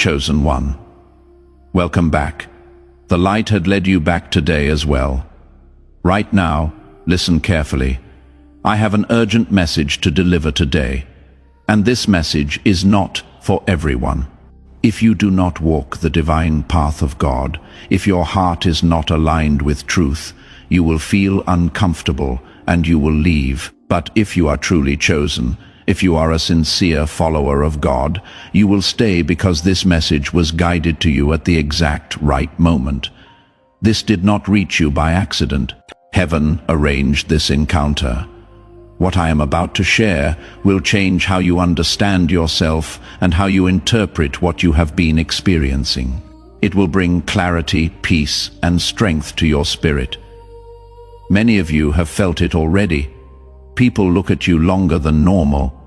Chosen one. Welcome back. The light had led you back today as well. Right now, listen carefully. I have an urgent message to deliver today, and this message is not for everyone. If you do not walk the divine path of God, if your heart is not aligned with truth, you will feel uncomfortable and you will leave. But if you are truly chosen, if you are a sincere follower of God, you will stay because this message was guided to you at the exact right moment. This did not reach you by accident. Heaven arranged this encounter. What I am about to share will change how you understand yourself and how you interpret what you have been experiencing. It will bring clarity, peace, and strength to your spirit. Many of you have felt it already. People look at you longer than normal.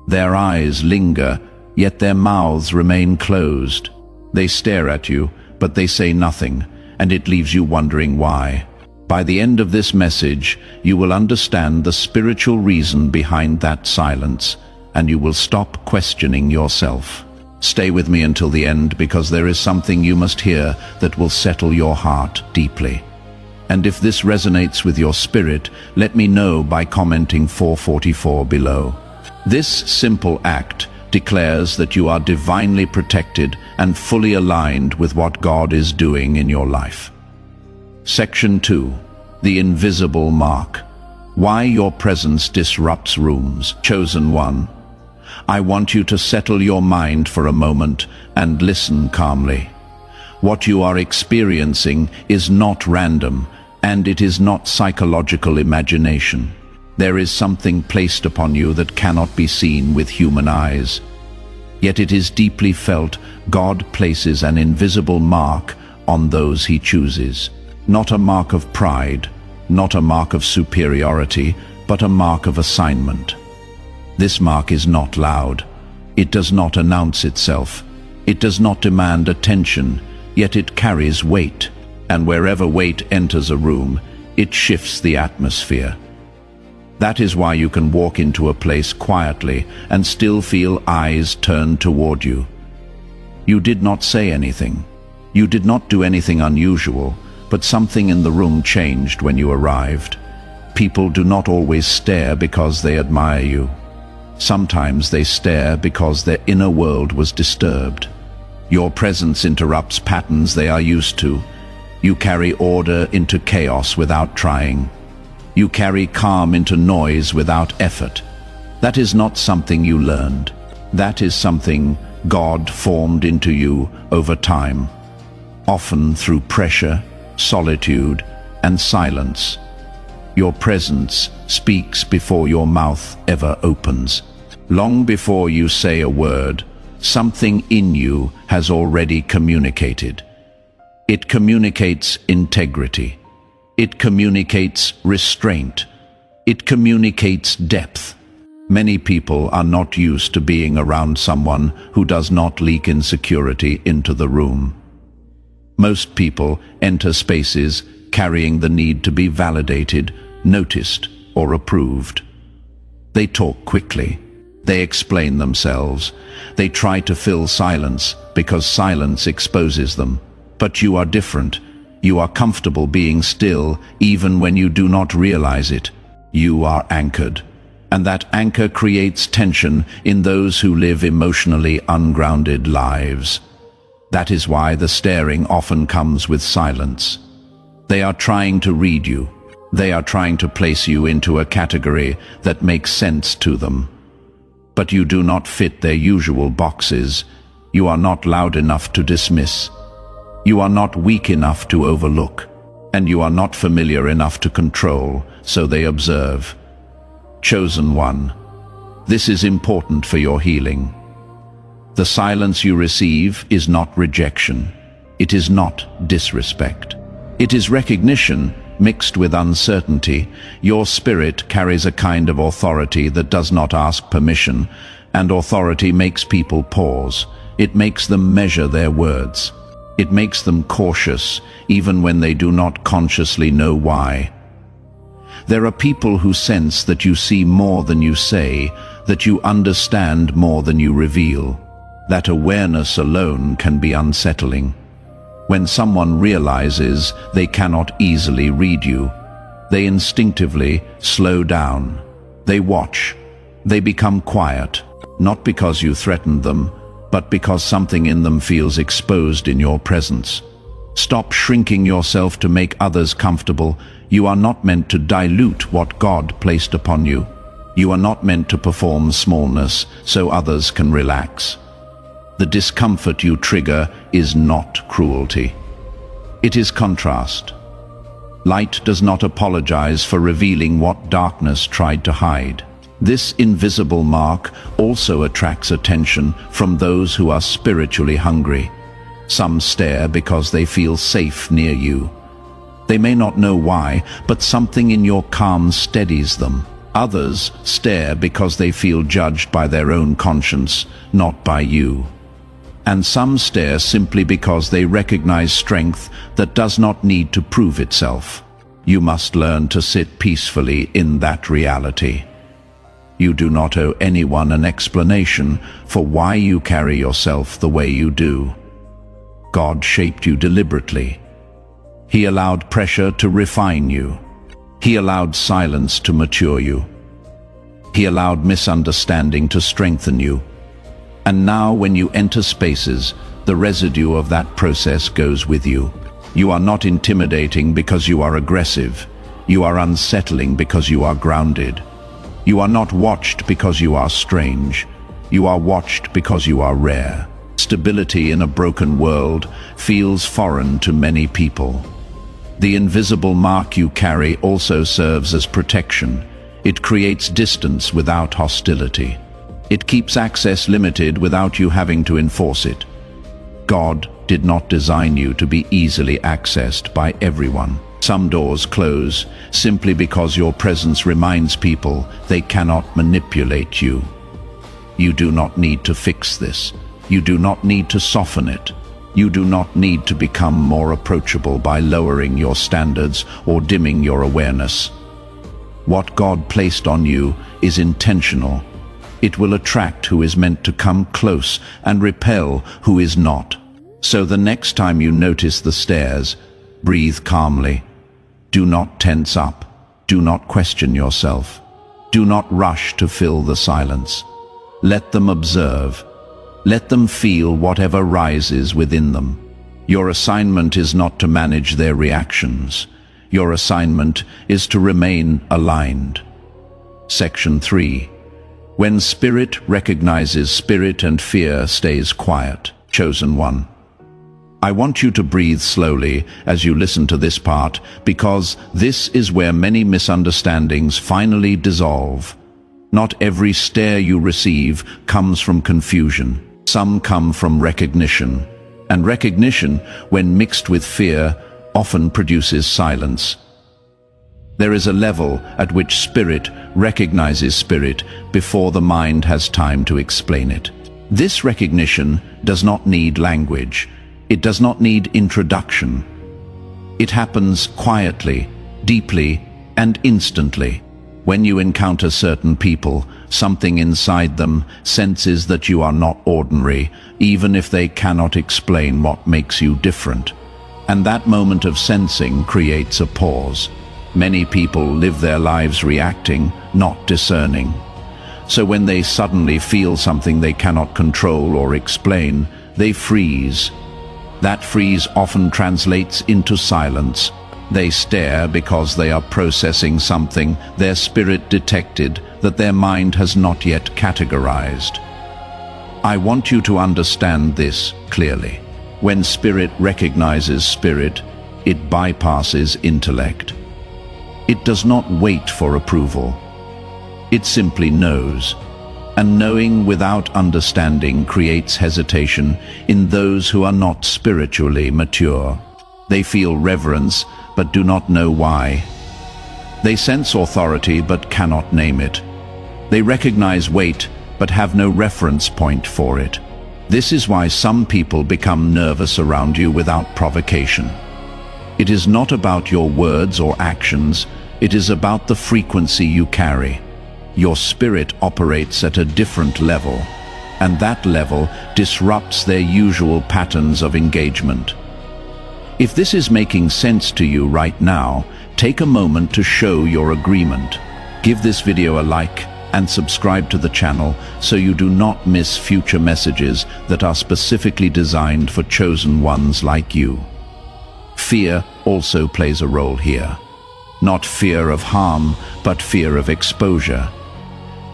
Their eyes linger, yet their mouths remain closed. They stare at you, but they say nothing, and it leaves you wondering why. By the end of this message, you will understand the spiritual reason behind that silence, and you will stop questioning yourself. Stay with me until the end, because there is something you must hear that will settle your heart deeply. And if this resonates with your spirit, let me know by commenting 444 below. This simple act declares that you are divinely protected and fully aligned with what God is doing in your life. Section 2. The Invisible Mark. Why your presence disrupts rooms. Chosen one. I want you to settle your mind for a moment and listen calmly. What you are experiencing is not random, and it is not psychological imagination. There is something placed upon you that cannot be seen with human eyes. Yet it is deeply felt. God places an invisible mark on those he chooses. Not a mark of pride, not a mark of superiority, but a mark of assignment. This mark is not loud. It does not announce itself. It does not demand attention, yet it carries weight. And wherever weight enters a room, it shifts the atmosphere. That is why you can walk into a place quietly and still feel eyes turned toward you. You did not say anything. You did not do anything unusual, but something in the room changed when you arrived. People do not always stare because they admire you. Sometimes they stare because their inner world was disturbed. Your presence interrupts patterns they are used to. You carry order into chaos without trying. You carry calm into noise without effort. That is not something you learned. That is something God formed into you over time, often through pressure, solitude, and silence. Your presence speaks before your mouth ever opens. Long before you say a word, something in you has already communicated. It communicates integrity. It communicates restraint. It communicates depth. Many people are not used to being around someone who does not leak insecurity into the room. Most people enter spaces carrying the need to be validated, noticed, or approved. They talk quickly. They explain themselves. They try to fill silence because silence exposes them. But you are different. You are comfortable being still even when you do not realize it. You are anchored. And that anchor creates tension in those who live emotionally ungrounded lives. That is why the staring often comes with silence. They are trying to read you. They are trying to place you into a category that makes sense to them. But you do not fit their usual boxes. You are not loud enough to dismiss. You are not weak enough to overlook. And you are not familiar enough to control, so they observe. Chosen one. This is important for your healing. The silence you receive is not rejection. It is not disrespect. It is recognition mixed with uncertainty. Your spirit carries a kind of authority that does not ask permission, and authority makes people pause. It makes them measure their words. It makes them cautious, even when they do not consciously know why. There are people who sense that you see more than you say, that you understand more than you reveal. That awareness alone can be unsettling. When someone realizes they cannot easily read you, they instinctively slow down. They watch. They become quiet, not because you threatened them, but because something in them feels exposed in your presence. Stop shrinking yourself to make others comfortable. You are not meant to dilute what God placed upon you. You are not meant to perform smallness so others can relax. The discomfort you trigger is not cruelty. It is contrast. Light does not apologize for revealing what darkness tried to hide. This invisible mark also attracts attention from those who are spiritually hungry. Some stare because they feel safe near you. They may not know why, but something in your calm steadies them. Others stare because they feel judged by their own conscience, not by you. And some stare simply because they recognize strength that does not need to prove itself. You must learn to sit peacefully in that reality. You do not owe anyone an explanation for why you carry yourself the way you do. God shaped you deliberately. He allowed pressure to refine you. He allowed silence to mature you. He allowed misunderstanding to strengthen you. And now when you enter spaces, the residue of that process goes with you. You are not intimidating because you are aggressive. You are unsettling because you are grounded. You are not watched because you are strange. You are watched because you are rare. Stability in a broken world feels foreign to many people. The invisible mark you carry also serves as protection. It creates distance without hostility. It keeps access limited without you having to enforce it. God did not design you to be easily accessed by everyone. Some doors close simply because your presence reminds people they cannot manipulate you. You do not need to fix this. You do not need to soften it. You do not need to become more approachable by lowering your standards or dimming your awareness. What God placed on you is intentional. It will attract who is meant to come close and repel who is not. So the next time you notice the stares, breathe calmly. Do not tense up. Do not question yourself. Do not rush to fill the silence. Let them observe. Let them feel whatever rises within them. Your assignment is not to manage their reactions. Your assignment is to remain aligned. Section 3. When spirit recognizes spirit and fear stays quiet. Chosen one. I want you to breathe slowly as you listen to this part, because this is where many misunderstandings finally dissolve. Not every stare you receive comes from confusion. Some come from recognition. And recognition, when mixed with fear, often produces silence. There is a level at which spirit recognizes spirit before the mind has time to explain it. This recognition does not need language. It does not need introduction. It happens quietly, deeply, and instantly. When you encounter certain people, something inside them senses that you are not ordinary, even if they cannot explain what makes you different. And that moment of sensing creates a pause. Many people live their lives reacting, not discerning. So when they suddenly feel something they cannot control or explain, they freeze. That freeze often translates into silence. They stare because they are processing something their spirit detected that their mind has not yet categorized. I want you to understand this clearly. When spirit recognizes spirit, it bypasses intellect. It does not wait for approval. It simply knows. And knowing without understanding creates hesitation in those who are not spiritually mature. They feel reverence but do not know why. They sense authority but cannot name it. They recognize weight but have no reference point for it. This is why some people become nervous around you without provocation. It is not about your words or actions, it is about the frequency you carry. Your spirit operates at a different level. and that level disrupts their usual patterns of engagement. If this is making sense to you right now, take a moment to show your agreement. Give this video a like and subscribe to the channel so you do not miss future messages that are specifically designed for chosen ones like you. Fear also plays a role here. Not fear of harm, but fear of exposure.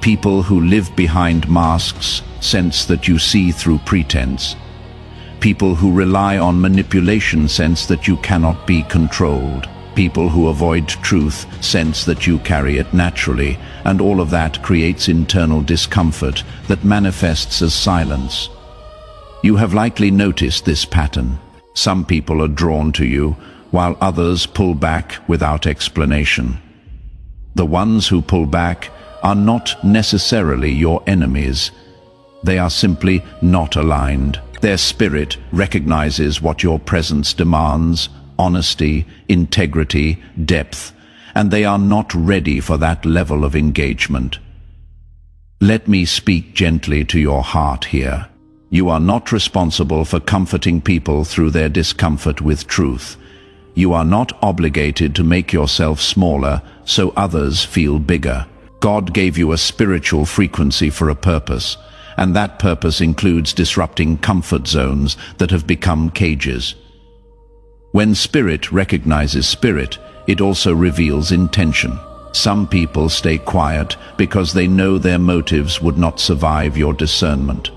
People who live behind masks sense that you see through pretense. People who rely on manipulation sense that you cannot be controlled. People who avoid truth sense that you carry it naturally, and all of that creates internal discomfort that manifests as silence. You have likely noticed this pattern. Some people are drawn to you, while others pull back without explanation. The ones who pull back are not necessarily your enemies. They are simply not aligned. Their spirit recognizes what your presence demands: honesty, integrity, depth, and they are not ready for that level of engagement. Let me speak gently to your heart here. You are not responsible for comforting people through their discomfort with truth. You are not obligated to make yourself smaller so others feel bigger. God gave you a spiritual frequency for a purpose, and that purpose includes disrupting comfort zones that have become cages. When spirit recognizes spirit, it also reveals intention. Some people stay quiet because they know their motives would not survive your discernment.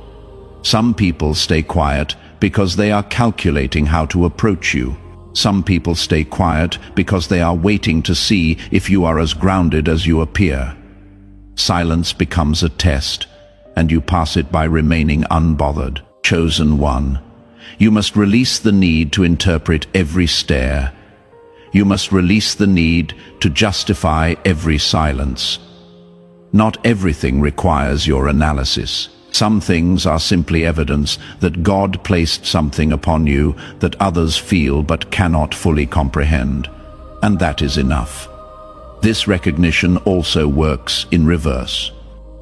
Some people stay quiet because they are calculating how to approach you. Some people stay quiet because they are waiting to see if you are as grounded as you appear. Silence becomes a test, and you pass it by remaining unbothered. Chosen one, you must release the need to interpret every stare. You must release the need to justify every silence. Not everything requires your analysis. Some things are simply evidence that God placed something upon you that others feel but cannot fully comprehend, and that is enough. This recognition also works in reverse.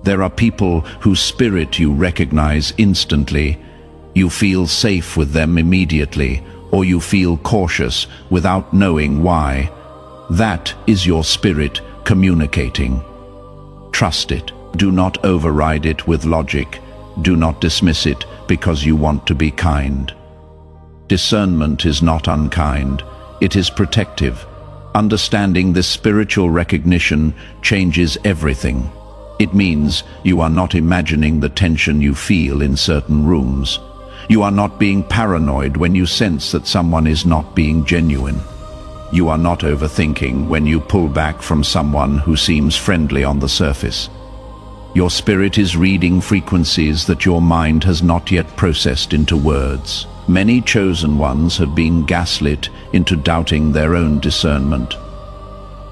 There are people whose spirit you recognize instantly. You feel safe with them immediately, or you feel cautious without knowing why. That is your spirit communicating. Trust it. Do not override it with logic. Do not dismiss it because you want to be kind. Discernment is not unkind. It is protective. Understanding this spiritual recognition changes everything. It means you are not imagining the tension you feel in certain rooms. You are not being paranoid when you sense that someone is not being genuine. You are not overthinking when you pull back from someone who seems friendly on the surface. Your spirit is reading frequencies that your mind has not yet processed into words. Many chosen ones have been gaslit into doubting their own discernment.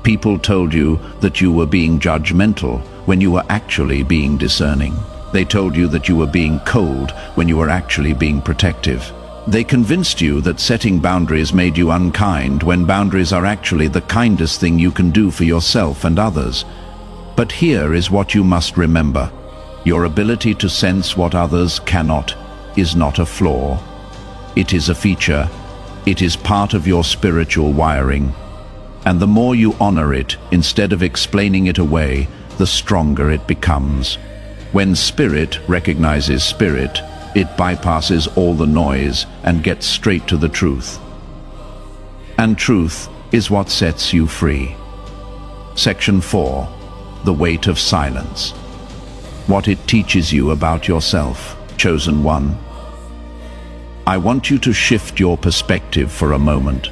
People told you that you were being judgmental when you were actually being discerning. They told you that you were being cold when you were actually being protective. They convinced you that setting boundaries made you unkind when boundaries are actually the kindest thing you can do for yourself and others. But here is what you must remember. Your ability to sense what others cannot is not a flaw. It is a feature. It is part of your spiritual wiring. And the more you honor it, instead of explaining it away, the stronger it becomes. When spirit recognizes spirit, it bypasses all the noise and gets straight to the truth. And truth is what sets you free. Section 4. The weight of silence. What it teaches you about yourself. Chosen one. I want you to shift your perspective for a moment.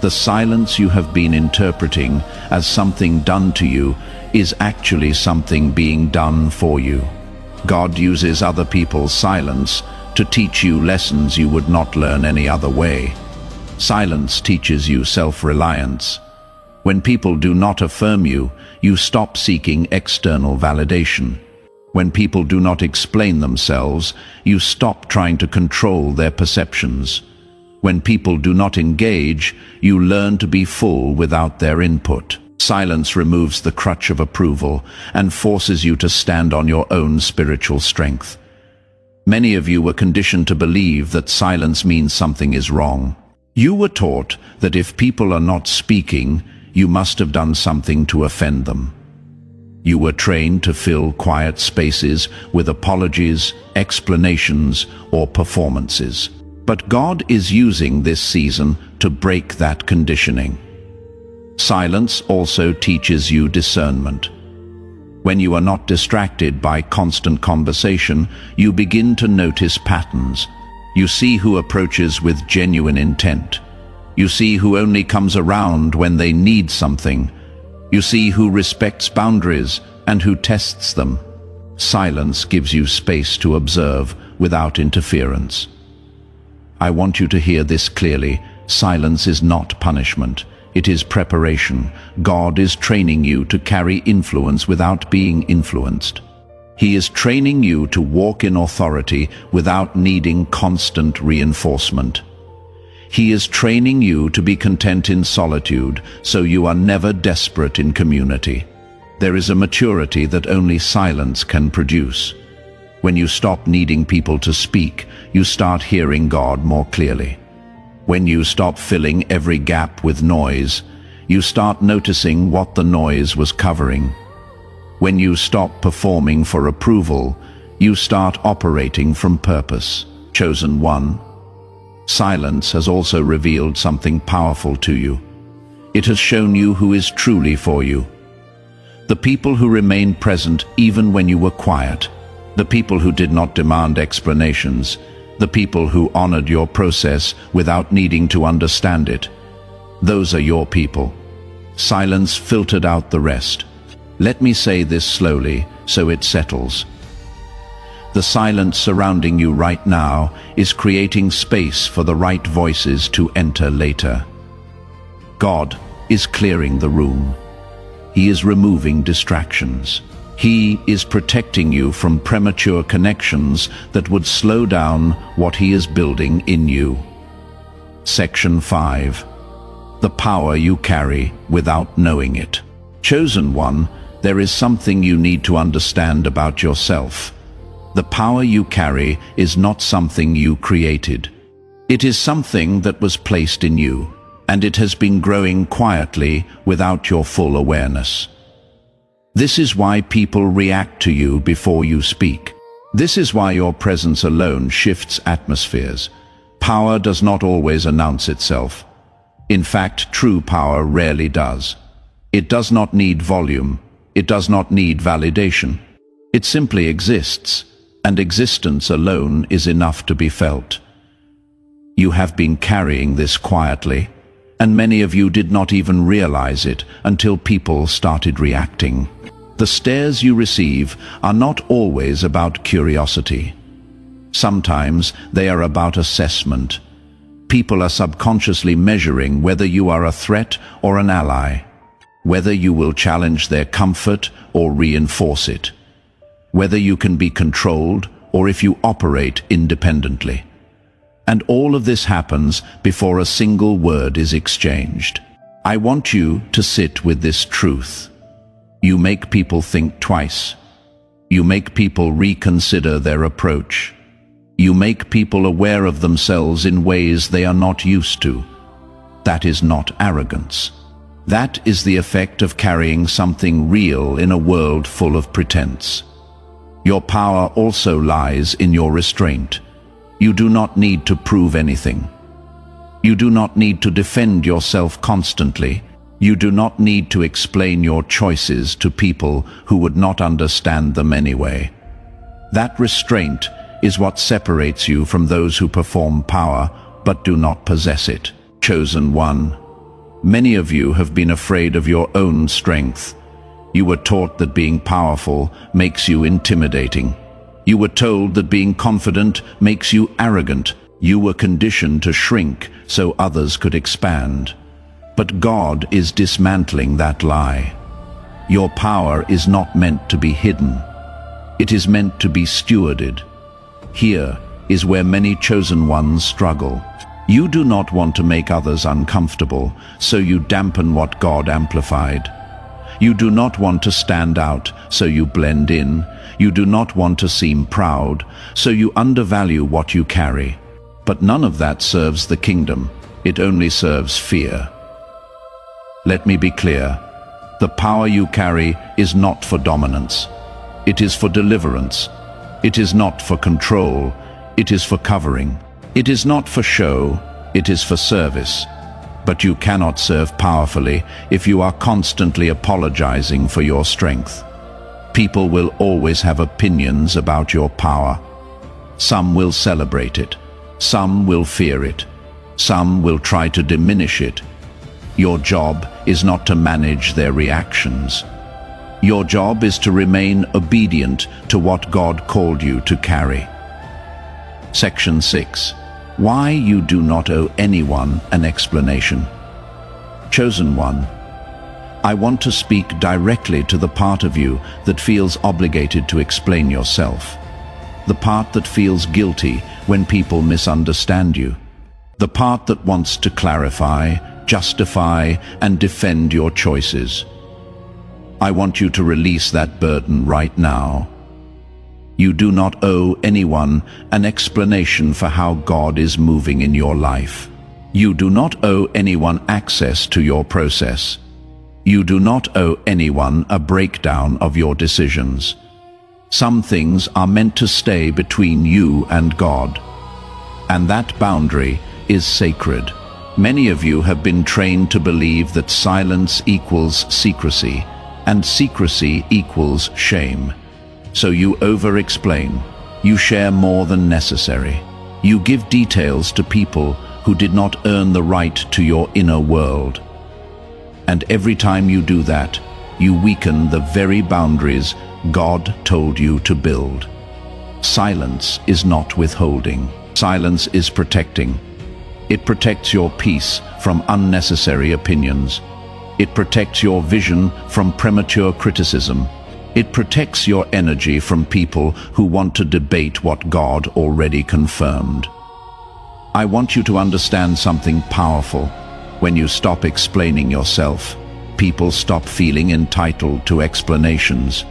The silence you have been interpreting as something done to you is actually something being done for you. God uses other people's silence to teach you lessons you would not learn any other way. Silence teaches you self-reliance. When people do not affirm you, you stop seeking external validation. When people do not explain themselves, you stop trying to control their perceptions. When people do not engage, you learn to be full without their input. Silence removes the crutch of approval and forces you to stand on your own spiritual strength. Many of you were conditioned to believe that silence means something is wrong. You were taught that if people are not speaking, you must have done something to offend them. You were trained to fill quiet spaces with apologies, explanations, or performances. But God is using this season to break that conditioning. Silence also teaches you discernment. When you are not distracted by constant conversation, you begin to notice patterns. You see who approaches with genuine intent. You see who only comes around when they need something. You see who respects boundaries and who tests them. Silence gives you space to observe without interference. I want you to hear this clearly. Silence is not punishment. It is preparation. God is training you to carry influence without being influenced. He is training you to walk in authority without needing constant reinforcement. He is training you to be content in solitude, so you are never desperate in community. There is a maturity that only silence can produce. When you stop needing people to speak, you start hearing God more clearly. When you stop filling every gap with noise, you start noticing what the noise was covering. When you stop performing for approval, you start operating from purpose. Chosen one. Silence has also revealed something powerful to you. It has shown you who is truly for you. The people who remained present even when you were quiet. The people who did not demand explanations. The people who honored your process without needing to understand it. Those are your people. Silence filtered out the rest. Let me say this slowly so it settles. The silence surrounding you right now is creating space for the right voices to enter later. God is clearing the room. He is removing distractions. He is protecting you from premature connections that would slow down what He is building in you. Section 5. The power you carry without knowing it. Chosen one, there is something you need to understand about yourself. The power you carry is not something you created. It is something that was placed in you, and it has been growing quietly without your full awareness. This is why people react to you before you speak. This is why your presence alone shifts atmospheres. Power does not always announce itself. In fact, true power rarely does. It does not need volume. It does not need validation. It simply exists, and existence alone is enough to be felt. You have been carrying this quietly, and many of you did not even realize it until people started reacting. The stares you receive are not always about curiosity. Sometimes they are about assessment. People are subconsciously measuring whether you are a threat or an ally, whether you will challenge their comfort or reinforce it, whether you can be controlled or if you operate independently. And all of this happens before a single word is exchanged. I want you to sit with this truth. You make people think twice. You make people reconsider their approach. You make people aware of themselves in ways they are not used to. That is not arrogance. That is the effect of carrying something real in a world full of pretense. Your power also lies in your restraint. You do not need to prove anything. You do not need to defend yourself constantly. You do not need to explain your choices to people who would not understand them anyway. That restraint is what separates you from those who perform power but do not possess it. Chosen one. Many of you have been afraid of your own strength. You were taught that being powerful makes you intimidating. You were told that being confident makes you arrogant. You were conditioned to shrink so others could expand. But God is dismantling that lie. Your power is not meant to be hidden. It is meant to be stewarded. Here is where many chosen ones struggle. You do not want to make others uncomfortable, so you dampen what God amplified. You do not want to stand out, so you blend in. You do not want to seem proud, so you undervalue what you carry. But none of that serves the kingdom. It only serves fear. Let me be clear. The power you carry is not for dominance. It is for deliverance. It is not for control. It is for covering. It is not for show. It is for service. But you cannot serve powerfully if you are constantly apologizing for your strength. People will always have opinions about your power. Some will celebrate it. Some will fear it. Some will try to diminish it. Your job is not to manage their reactions. Your job is to remain obedient to what God called you to carry. Section 6. Why you do not owe anyone an explanation. Chosen one. I want to speak directly to the part of you that feels obligated to explain yourself. The part that feels guilty when people misunderstand you. The part that wants to clarify, justify, and defend your choices. I want you to release that burden right now. You do not owe anyone an explanation for how God is moving in your life. You do not owe anyone access to your process. You do not owe anyone a breakdown of your decisions. Some things are meant to stay between you and God. And that boundary is sacred. Many of you have been trained to believe that silence equals secrecy, and secrecy equals shame. So you over-explain. You share more than necessary. You give details to people who did not earn the right to your inner world. And every time you do that, you weaken the very boundaries God told you to build. Silence is not withholding. Silence is protecting. It protects your peace from unnecessary opinions. It protects your vision from premature criticism. It protects your energy from people who want to debate what God already confirmed. I want you to understand something powerful. When you stop explaining yourself, people stop feeling entitled to explanations.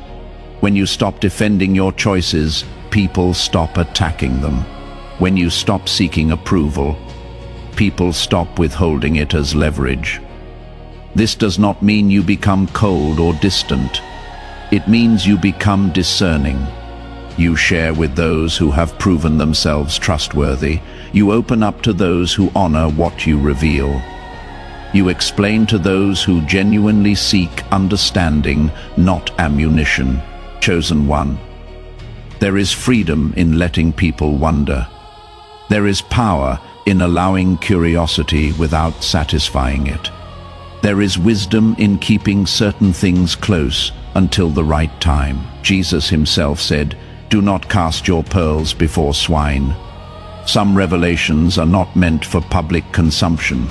When you stop defending your choices, people stop attacking them. When you stop seeking approval, people stop withholding it as leverage. This does not mean you become cold or distant. It means you become discerning. You share with those who have proven themselves trustworthy. You open up to those who honor what you reveal. You explain to those who genuinely seek understanding, not ammunition. Chosen one. There is freedom in letting people wonder. There is power in allowing curiosity without satisfying it. There is wisdom in keeping certain things close until the right time. Jesus himself said, "Do not cast your pearls before swine." Some revelations are not meant for public consumption.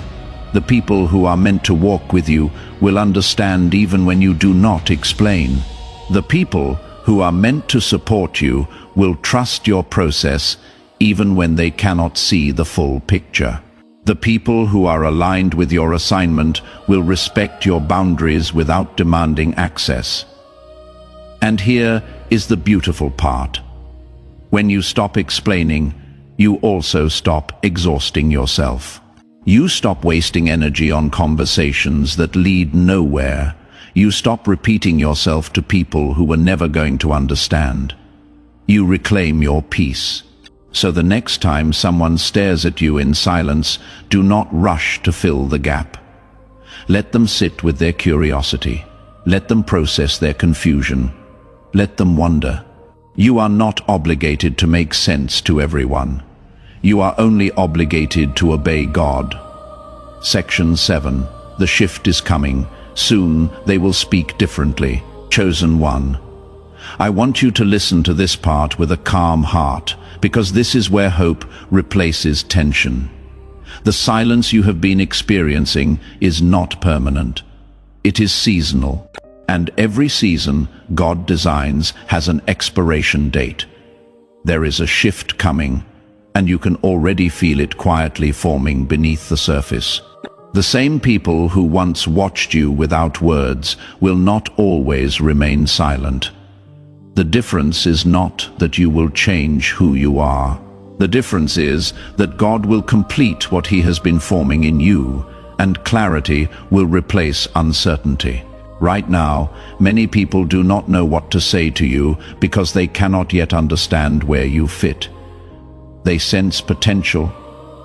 The people who are meant to walk with you will understand even when you do not explain. The people who are meant to support you will trust your process even when they cannot see the full picture. The people who are aligned with your assignment will respect your boundaries without demanding access. And here is the beautiful part. When you stop explaining, you also stop exhausting yourself. You stop wasting energy on conversations that lead nowhere. You stop repeating yourself to people who were never going to understand. You reclaim your peace. So the next time someone stares at you in silence, do not rush to fill the gap. Let them sit with their curiosity. Let them process their confusion. Let them wonder. You are not obligated to make sense to everyone. You are only obligated to obey God. Section 7. The shift is coming. Soon they will speak differently. Chosen one. I want you to listen to this part with a calm heart, because this is where hope replaces tension. The silence you have been experiencing is not permanent. It is seasonal, and every season God designs has an expiration date. There is a shift coming, and you can already feel it quietly forming beneath the surface. The same people who once watched you without words will not always remain silent. The difference is not that you will change who you are. The difference is that God will complete what He has been forming in you, and clarity will replace uncertainty. Right now, many people do not know what to say to you because they cannot yet understand where you fit. They sense potential,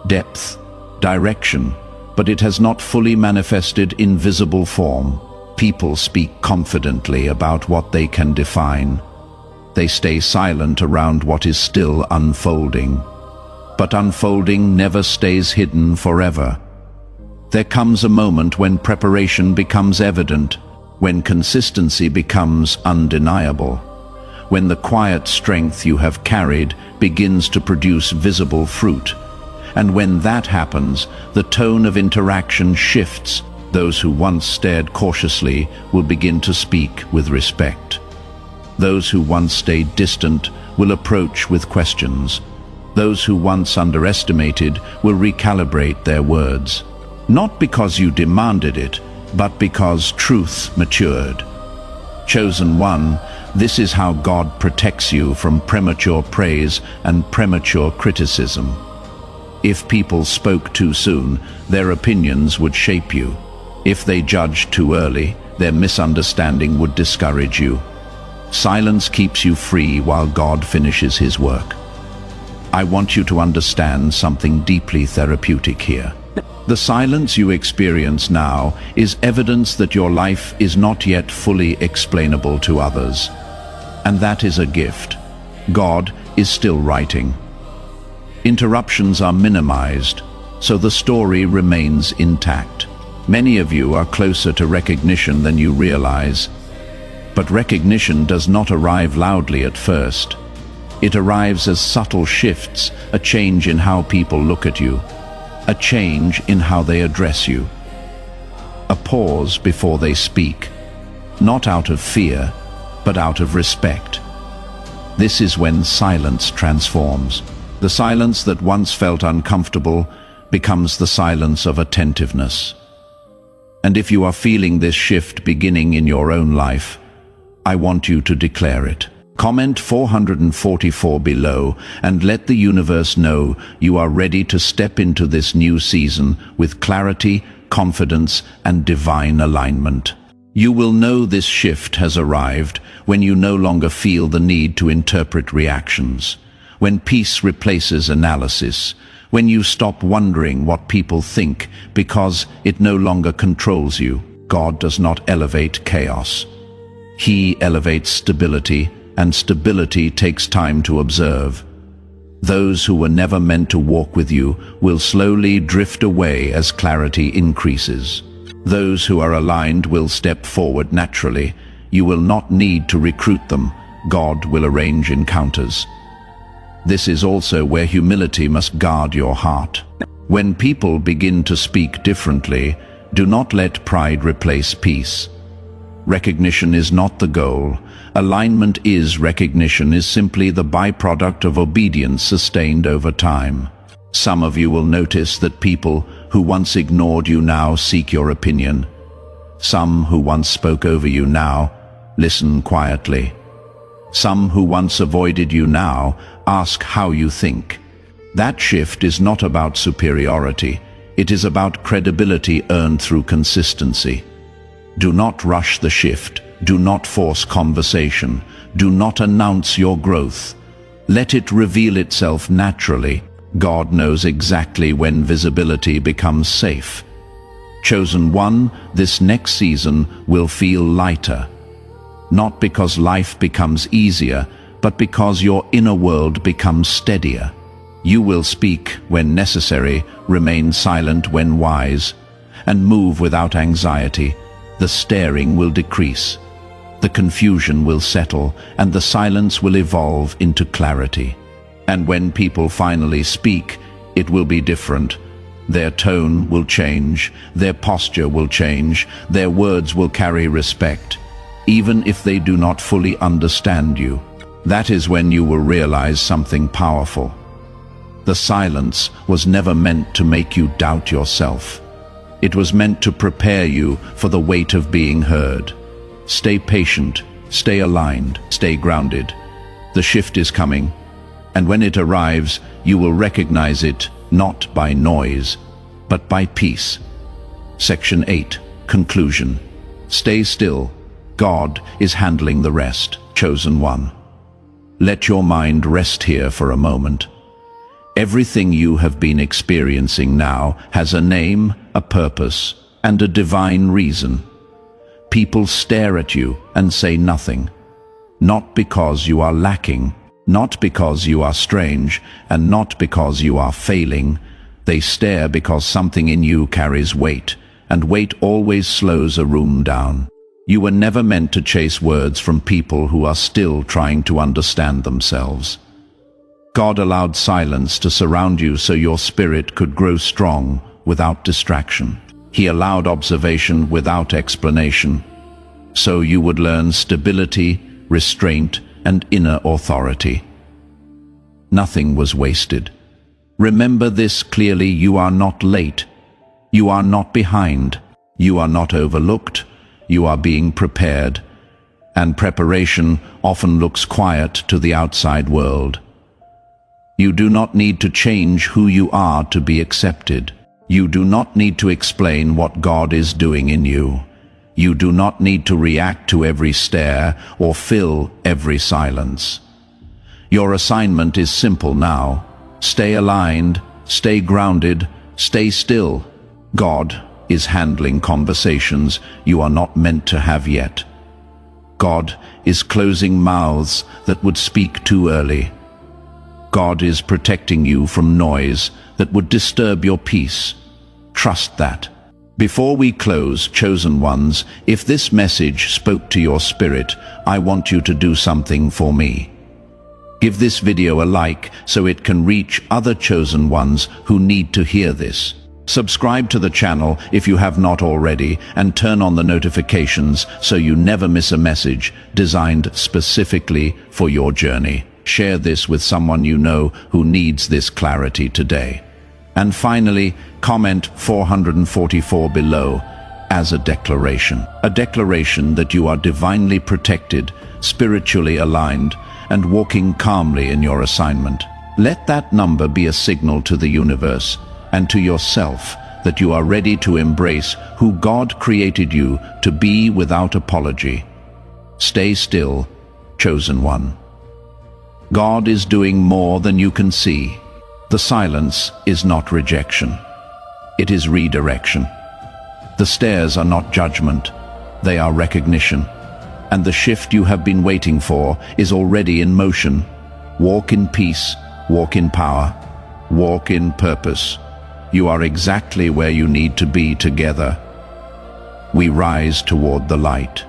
depth, direction, but it has not fully manifested in visible form. People speak confidently about what they can define. They stay silent around what is still unfolding. But unfolding never stays hidden forever. There comes a moment when preparation becomes evident, when consistency becomes undeniable, when the quiet strength you have carried begins to produce visible fruit. And when that happens, the tone of interaction shifts. Those who once stared cautiously will begin to speak with respect. Those who once stayed distant will approach with questions. Those who once underestimated will recalibrate their words. Not because you demanded it, but because truth matured. Chosen one, this is how God protects you from premature praise and premature criticism. If people spoke too soon, their opinions would shape you. If they judged too early, their misunderstanding would discourage you. Silence keeps you free while God finishes His work. I want you to understand something deeply therapeutic here. The silence you experience now is evidence that your life is not yet fully explainable to others. And that is a gift. God is still writing. Interruptions are minimized, so the story remains intact. Many of you are closer to recognition than you realize. But recognition does not arrive loudly at first. It arrives as subtle shifts, a change in how people look at you, a change in how they address you, a pause before they speak, not out of fear, but out of respect. This is when silence transforms. The silence that once felt uncomfortable becomes the silence of attentiveness. And if you are feeling this shift beginning in your own life, I want you to declare it. Comment 444 below and let the universe know you are ready to step into this new season with clarity, confidence, and divine alignment. You will know this shift has arrived when you no longer feel the need to interpret reactions, when peace replaces analysis, when you stop wondering what people think because it no longer controls you. God does not elevate chaos. He elevates stability, and stability takes time to observe. Those who were never meant to walk with you will slowly drift away as clarity increases. Those who are aligned will step forward naturally. You will not need to recruit them. God will arrange encounters. This is also where humility must guard your heart. When people begin to speak differently, do not let pride replace peace. Recognition is not the goal. Alignment is recognition is simply the byproduct of obedience sustained over time. Some of you will notice that people who once ignored you now seek your opinion. Some who once spoke over you now listen quietly. Some who once avoided you now ask how you think. That shift is not about superiority. It is about credibility earned through consistency. Do not rush the shift. Do not force conversation. Do not announce your growth. Let it reveal itself naturally. God knows exactly when visibility becomes safe. Chosen one, this next season will feel lighter. Not because life becomes easier, but because your inner world becomes steadier. You will speak when necessary, remain silent when wise, and move without anxiety. The staring will decrease. The confusion will settle, and the silence will evolve into clarity. And when people finally speak, it will be different. Their tone will change, their posture will change, their words will carry respect, even if they do not fully understand you. That is when you will realize something powerful. The silence was never meant to make you doubt yourself. It was meant to prepare you for the weight of being heard. Stay patient, stay aligned, stay grounded. The shift is coming, and when it arrives, you will recognize it not by noise, but by peace. Section 8. Conclusion. Stay still. God is handling the rest. Chosen one. Let your mind rest here for a moment. Everything you have been experiencing now has a name, a purpose, and a divine reason. People stare at you and say nothing. Not because you are lacking, not because you are strange, and not because you are failing. They stare because something in you carries weight, and weight always slows a room down. You were never meant to chase words from people who are still trying to understand themselves. God allowed silence to surround you so your spirit could grow strong without distraction. He allowed observation without explanation, so you would learn stability, restraint, and inner authority. Nothing was wasted. Remember this clearly: you are not late. You are not behind. You are not overlooked. You are being prepared. And preparation often looks quiet to the outside world. You do not need to change who you are to be accepted. You do not need to explain what God is doing in you. You do not need to react to every stare or fill every silence. Your assignment is simple now. Stay aligned, stay grounded, stay still. God is handling conversations you are not meant to have yet. God is closing mouths that would speak too early. God is protecting you from noise that would disturb your peace. Trust that. Before we close, chosen ones, if this message spoke to your spirit, I want you to do something for me. Give this video a like so it can reach other chosen ones who need to hear this. Subscribe to the channel if you have not already, and turn on the notifications so you never miss a message designed specifically for your journey. Share this with someone you know who needs this clarity today. And finally, comment 444 below as a declaration that you are divinely protected, spiritually aligned, and walking calmly in your assignment. Let that number be a signal to the universe and to yourself that you are ready to embrace who God created you to be without apology. Stay still, chosen one. God is doing more than you can see. The silence is not rejection. It is redirection. The stares are not judgment. They are recognition. And the shift you have been waiting for is already in motion. Walk in peace, walk in power, walk in purpose. You are exactly where you need to be together. We rise toward the light.